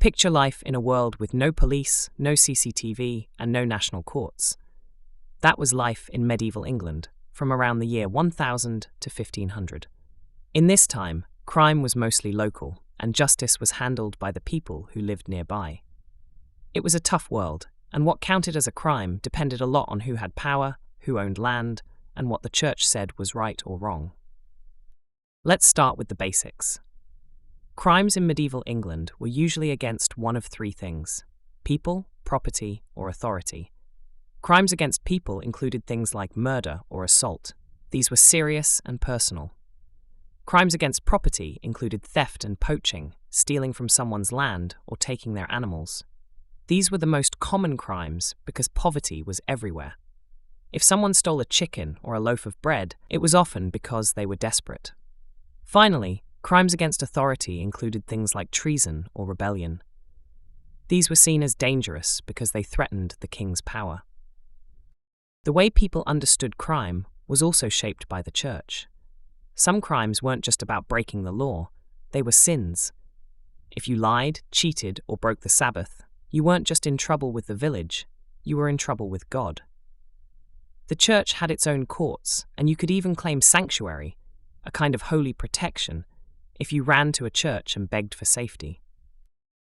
Picture life in a world with no police, no CCTV, and no national courts. That was life in medieval England, from around the year 1000 to 1500. In this time, crime was mostly local, and justice was handled by the people who lived nearby. It was a tough world, and what counted as a crime depended a lot on who had power, who owned land, and what the church said was right or wrong. Let's start with the basics. Crimes in medieval England were usually against one of three things: people, property, or authority. Crimes against people included things like murder or assault. These were serious and personal. Crimes against property included theft and poaching, stealing from someone's land or taking their animals. These were the most common crimes because poverty was everywhere. If someone stole a chicken or a loaf of bread, it was often because they were desperate. Finally, crimes against authority included things like treason or rebellion. These were seen as dangerous because they threatened the king's power. The way people understood crime was also shaped by the church. Some crimes weren't just about breaking the law, they were sins. If you lied, cheated, or broke the Sabbath, you weren't just in trouble with the village, you were in trouble with God. The church had its own courts, and you could even claim sanctuary, a kind of holy protection, if you ran to a church and begged for safety.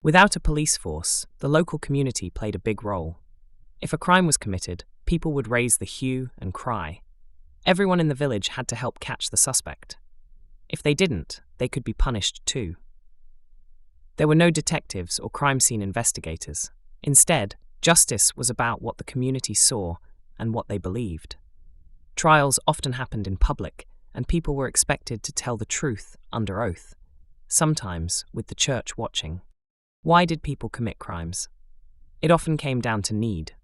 Without a police force, the local community played a big role. If a crime was committed, people would raise the hue and cry. Everyone in the village had to help catch the suspect. If they didn't, they could be punished too. There were no detectives or crime scene investigators. Instead, justice was about what the community saw and what they believed. Trials often happened in public, and people were expected to tell the truth under oath, sometimes with the church watching. Why did people commit crimes? It often came down to need.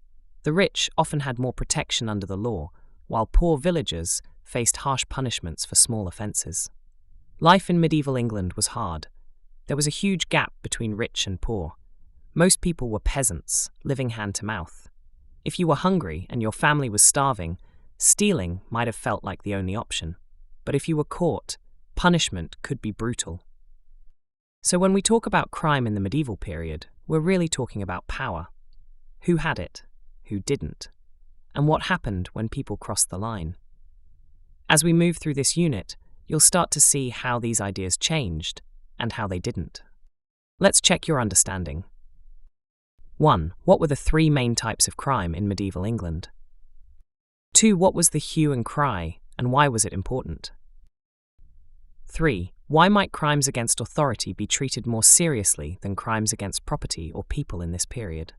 The rich often had more protection under the law, while poor villagers faced harsh punishments for small offences. Life in medieval England was hard. There was a huge gap between rich and poor. Most people were peasants, living hand to mouth. If you were hungry and your family was starving, stealing might have felt like the only option. But if you were caught, punishment could be brutal. So when we talk about crime in the medieval period, we're really talking about power. Who had it? Who didn't? And what happened when people crossed the line? As we move through this unit, you'll start to see how these ideas changed and how they didn't. Let's check your understanding. 1. What were the three main types of crime in medieval England? 2. What was the hue and cry, and why was it important? 3. Why might crimes against authority be treated more seriously than crimes against property or people in this period?